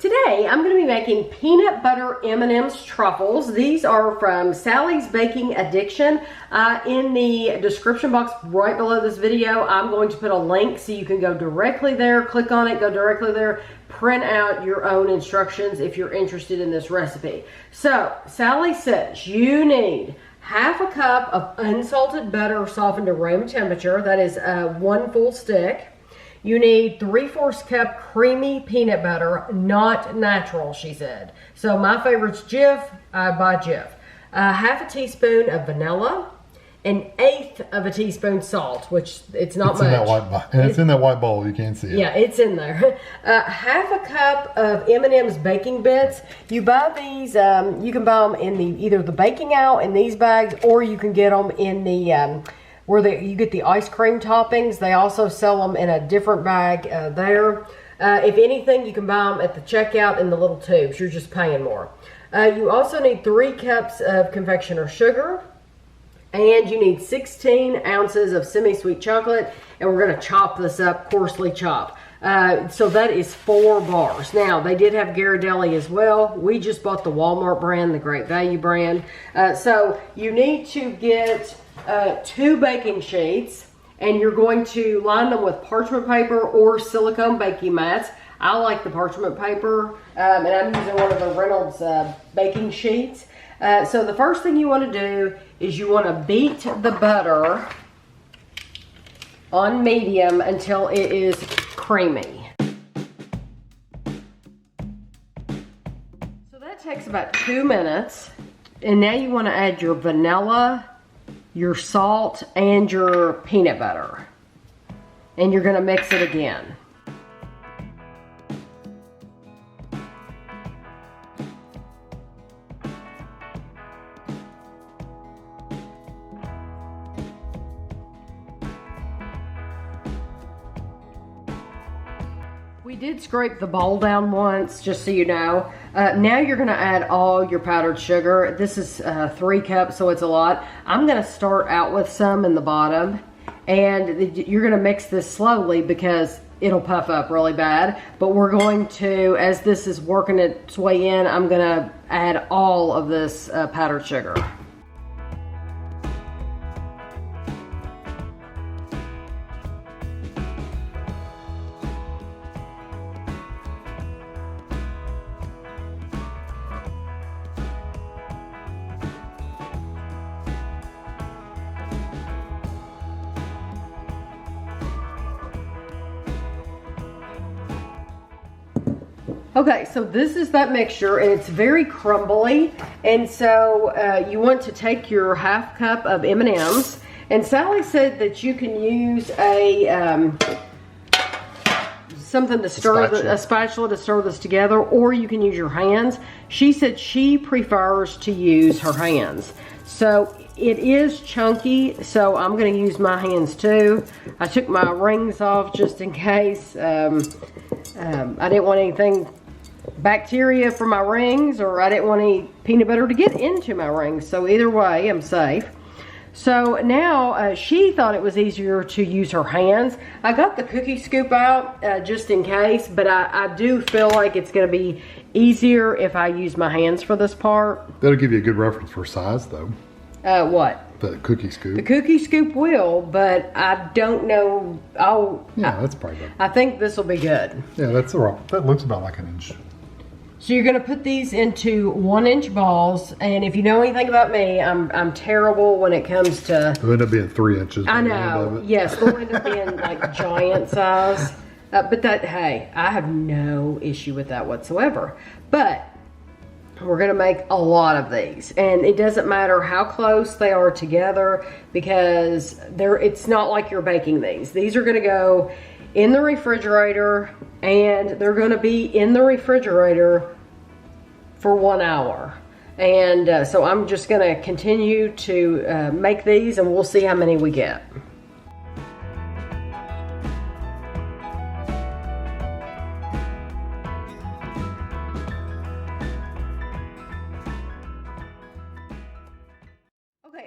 Today, I'm going to be making peanut butter M&M'S Truffles. These are from Sally's Baking Addiction. In the description box right below this video, I'm going to put a link so you can go directly there, click on it, go directly there, print out your own instructions if you're interested in this recipe. So, Sally says you need half a cup of unsalted butter softened to room temperature. That is 1 full stick. You need 3/4 cup creamy peanut butter, not natural, she said. So my favorite's Jif, I buy Jif. Half a teaspoon of vanilla, 1/8 of a teaspoon salt, which it's not much. In that white bowl. And it's in that white bowl, you can't see it. Yeah, it's in there. Half a cup of M&M's baking bits. You buy these, you can buy them in either the baking out in these bags, or you can get them in the where you get the ice cream toppings. They also sell them in a different bag there. If anything, you can buy them at the checkout in the little tubes. You're just paying more. You also need 3 cups of confectioner sugar. And you need 16 ounces of semi-sweet chocolate. And we're going to chop this up, coarsely chopped. So that is 4 bars. Now, they did have Ghirardelli as well. We just bought the Walmart brand, the Great Value brand. So you need to get 2 baking sheets, and you're going to line them with parchment paper or silicone baking mats. I like the parchment paper, and I'm using one of the Reynolds baking sheets. So the first thing you want to do is you want to beat the butter on medium until it is creamy. So that takes about 2 minutes. And now you want to add your vanilla, your salt, and your peanut butter. And you're going to mix it again. We did scrape the bowl down once, just so you know. Now you're going to add all your powdered sugar. This is 3 cups, so it's a lot. I'm going to start out with some in the bottom, and you're going to mix this slowly because it'll puff up really bad. But we're going to, as this is working its way in, I'm going to add all of this powdered sugar. Okay, so this is that mixture, and it's very crumbly, and so you want to take your half cup of M&M's, and Sally said that you can use a something to stir, a spatula to stir this together, or you can use your hands. She said she prefers to use her hands. So it is chunky, so I'm going to use my hands too. I took my rings off just in case. I didn't want anything bacteria for my rings, or I didn't want any peanut butter to get into my rings. So either way, I'm safe. So now she thought it was easier to use her hands. I got the cookie scoop out just in case, but I do feel like it's going to be easier if I use my hands for this part. That'll give you a good reference for size, though. What? The cookie scoop. The cookie scoop will, but I don't know. Yeah, that's probably good. I think this will be good. Yeah, that looks about like 1 inch. So you're going to put these into 1-inch balls, and if you know anything about me, I'm terrible when it comes to. It'll end up being 3 inches. I know. Yes, they'll end up being like giant size. But that, hey, I have no issue with that whatsoever. But we're going to make a lot of these, and it doesn't matter how close they are together because it's not like you're baking these. These are going to go in the refrigerator, and they're going to be in the refrigerator for 1 hour. And so I'm just going to continue to make these, and we'll see how many we get.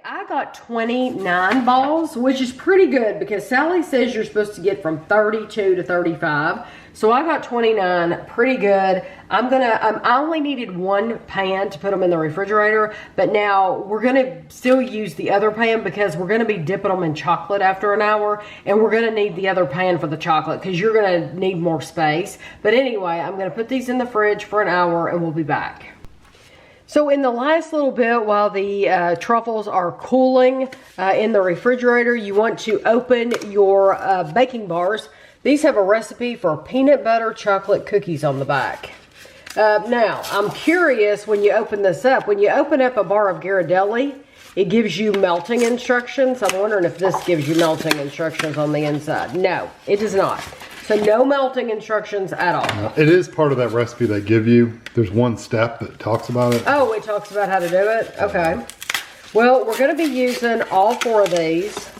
I got 29 balls, which is pretty good because Sally says you're supposed to get from 32 to 35. So I got 29, pretty good. I only needed one pan to put them in the refrigerator, but now we're gonna still use the other pan because we're gonna be dipping them in chocolate after an hour, and we're gonna need the other pan for the chocolate because you're gonna need more space. But anyway, I'm gonna put these in the fridge for an hour and we'll be back. So in the last little bit, while the truffles are cooling in the refrigerator, you want to open your baking bars. These have a recipe for peanut butter chocolate cookies on the back. Now, I'm curious when you open this up. When you open up a bar of Ghirardelli, it gives you melting instructions. I'm wondering if this gives you melting instructions on the inside. No, it does not. So no melting instructions at all. It is part of that recipe they give you. There's one step that talks about it. Oh, it talks about how to do it? Okay. Well, we're going to be using all 4 of these.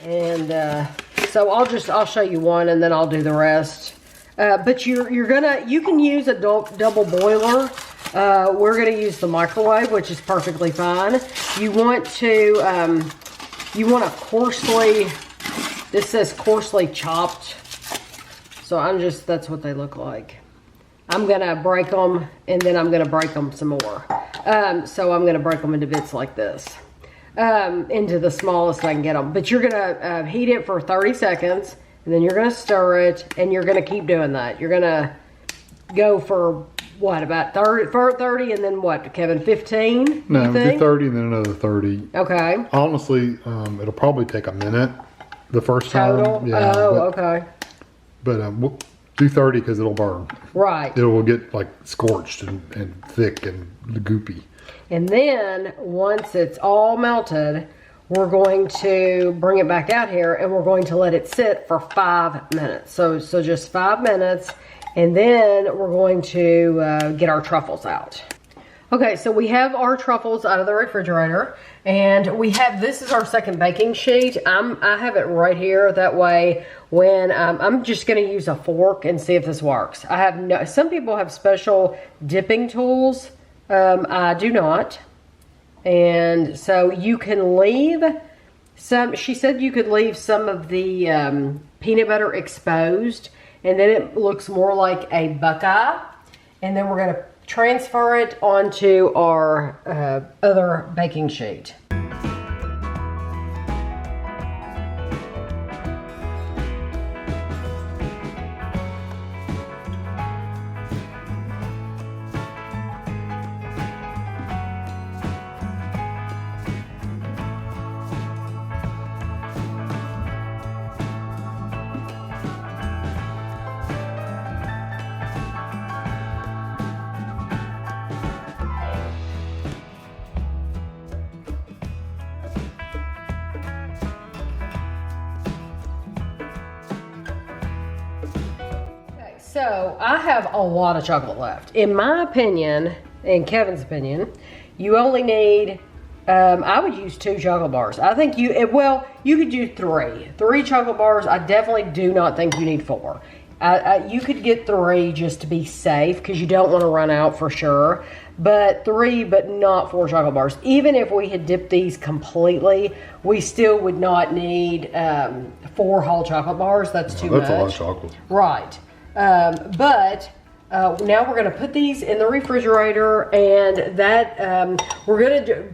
And so I'll show you one and then I'll do the rest. But you can use a double boiler. We're going to use the microwave, which is perfectly fine. You want to coarsely, this says coarsely chopped. So that's what they look like. I'm going to break them and then I'm going to break them some more. So I'm going to break them into bits like this. Into the smallest I can get them. But you're going to heat it for 30 seconds. And then you're going to stir it. And you're going to keep doing that. You're going to go for, what, about 30 and then what, Kevin, 15? No, do 30 and then another 30. Okay. Honestly, it'll probably take a minute the first time. Total? Yeah, okay. But we'll do 30 because it'll burn. Right. It will get like scorched and thick and goopy. And then once it's all melted, we're going to bring it back out here and we're going to let it sit for 5 minutes. So just 5 minutes, and then we're going to get our truffles out. Okay, so we have our truffles out of the refrigerator, and this is our second baking sheet. I have it right here. That way, when I'm just going to use a fork and see if this works. Some people have special dipping tools. I do not. And so you can leave some, she said you could leave some of the peanut butter exposed, and then it looks more like a buckeye. And then we're going to transfer it onto our other baking sheet. So I have a lot of chocolate left. In my opinion, in Kevin's opinion, you only need, I would use 2 chocolate bars. I think you could do 3. 3 chocolate bars. I definitely do not think you need 4. You could get 3 just to be safe because you don't want to run out for sure. But 3, but not 4 chocolate bars. Even if we had dipped these completely, we still would not need 4 whole chocolate bars. That's too much. That's a lot of chocolate. Right. But now we're going to put these in the refrigerator, and that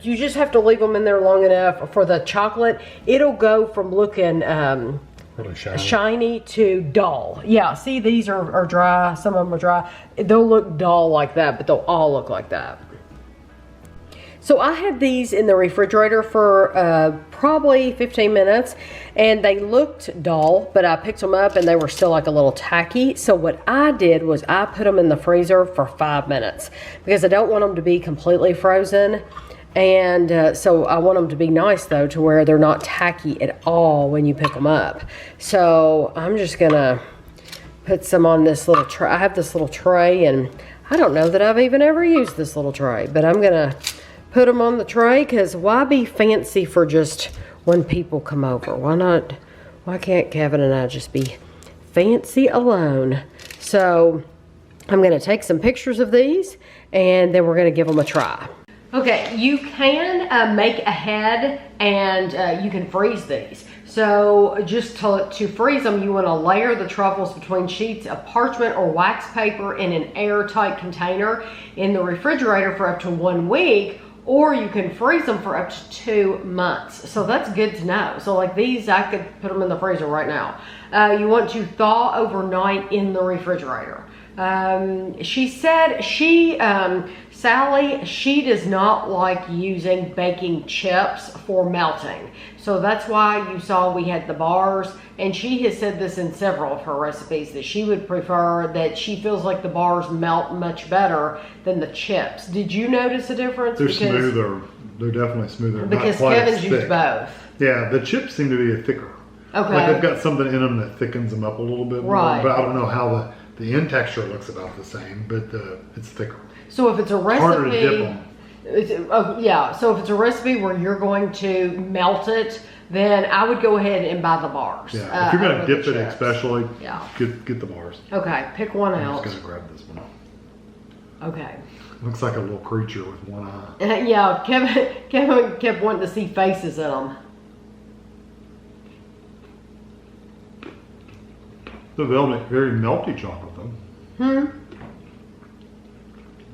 you just have to leave them in there long enough for the chocolate. It'll go from looking Really shiny to dull. Yeah, see, these are dry. Some of them are dry. They'll look dull like that, but they'll all look like that. So I had these in the refrigerator for probably 15 minutes, and they looked dull, but I picked them up and they were still like a little tacky. So what I did was I put them in the freezer for 5 minutes because I don't want them to be completely frozen. And so I want them to be nice though, to where they're not tacky at all when you pick them up. So I'm just gonna put some on this little tray. I have this little tray, and I don't know that I've even ever used this little tray, but I'm gonna put them on the tray because why be fancy for just when people come over? Why not? Why can't Kevin and I just be fancy alone? So I'm going to take some pictures of these, and then we're going to give them a try. Okay, you can make ahead and you can freeze these. So just to freeze them, you want to layer the truffles between sheets of parchment or wax paper in an airtight container in the refrigerator for up to 1 week, or you can freeze them for up to 2 months. So that's good to know. So like these, I could put them in the freezer right now. You want to thaw overnight in the refrigerator. She said Sally, she does not like using baking chips for melting. So that's why you saw we had the bars, and she has said this in several of her recipes that she would prefer, that she feels like the bars melt much better than the chips. Did you notice a difference? They're smoother. They're definitely smoother. Because Kevin's used both. Yeah, the chips seem to be thicker. Okay. Like they've got something in them that thickens them up a little bit more. Right. But I don't know how the end texture looks about the same, but it's thicker. So if it's a recipe, harder to dip them. Yeah, so if it's a recipe where you're going to melt it, then I would go ahead and buy the bars. Yeah, if you're going to dip it chips. especially, yeah, get the bars. Okay, pick one I'm out. just going to grab this one. Okay. Looks like a little creature with one eye. Yeah, Kevin kept wanting to see faces in them. The velvet, very melty chocolate though.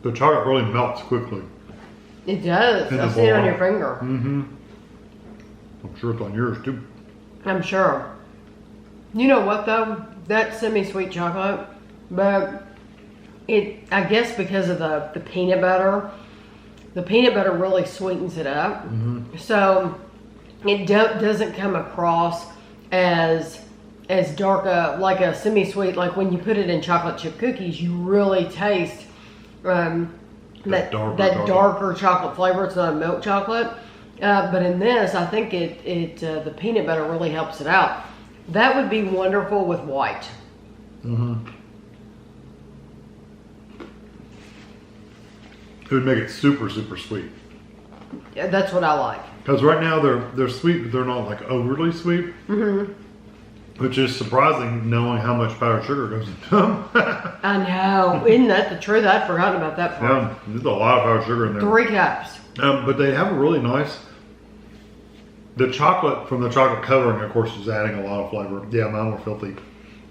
The chocolate really melts quickly. It does. In I the see it on bowl. your finger. Mm-hmm. I'm sure it's on yours too. I'm sure. You know what though? That's semi-sweet chocolate, but I guess because of the peanut butter really sweetens it up. So it doesn't come across as dark, like a semi-sweet, like when you put it in chocolate chip cookies, you really taste that darker chocolate flavor. It's not a milk chocolate. But in this, I think the peanut butter really helps it out. That would be wonderful with white. It would make it super, super sweet. Yeah, that's what I like. Because right now they're sweet, but they're not like overly sweet. Which is surprising, knowing how much powdered sugar goes into them. I know. Isn't that the truth? I'd forgotten about that part. Yeah, there's a lot of powdered sugar in there. 3 cups. But they have a really nice. The chocolate from the chocolate covering, of course, is adding a lot of flavor. Yeah, mine were filthy.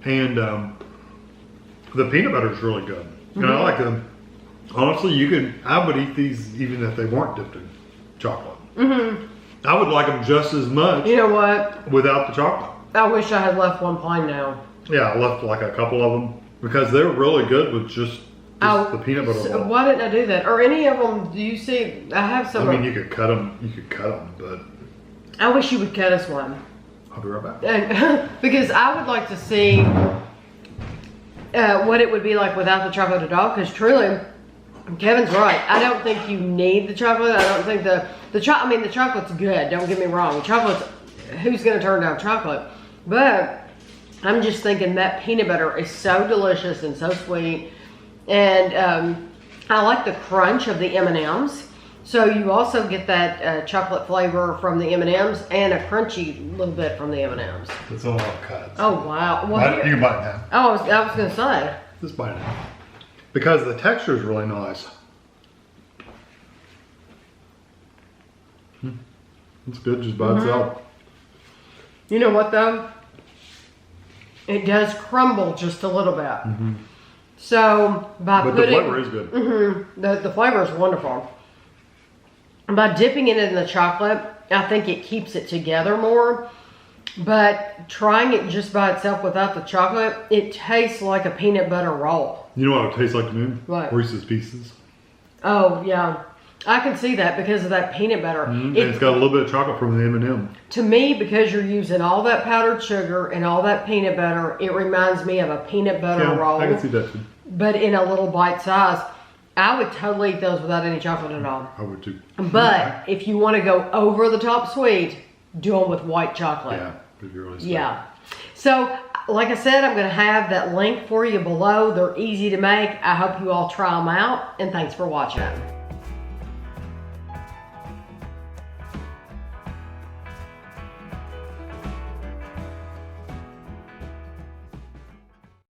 And the peanut butter is really good. And I like them. Honestly, I would eat these even if they weren't dipped in chocolate. I would like them just as much. You know what? Without the chocolate. I wish I had left one plain now. Yeah, I left like a couple of them because they're really good with just the peanut butter. So why didn't I do that? Or any of them? Do you see? I have some. I mean, you could cut them. But I wish you would cut us one. I'll be right back. And, because I would like to see what it would be like without the chocolate at all. Because truly, Kevin's right. I don't think you need the chocolate. I don't think the chocolate's good. Don't get me wrong. Who's going to turn down chocolate? But I'm just thinking that peanut butter is so delicious and so sweet. And I like the crunch of the M&M's. So you also get that chocolate flavor from the M&M's and a crunchy little bit from the M&M's. It's a lot of cuts. Oh, wow. Well, you can bite it now. Oh, I was going to say. Just bite it now. Because the texture is really nice. It's good just by itself. You know what though? It does crumble just a little bit. So but the flavor is good. The flavor is wonderful. By dipping it in the chocolate, I think it keeps it together more. But trying it just by itself without the chocolate, it tastes like a peanut butter roll. You know what it tastes like to me? What? Reese's Pieces. Oh yeah, I can see that because of that peanut butter. And it's got a little bit of chocolate from the M&M. To me, because you're using all that powdered sugar and all that peanut butter, it reminds me of a peanut butter roll. I can see that too. But in a little bite size. I would totally eat those without any chocolate at all. I would too. But if you want to go over the top sweet, do them with white chocolate. Yeah, if you're really sweet. Yeah. So, like I said, I'm going to have that link for you below. They're easy to make. I hope you all try them out. And thanks for watching.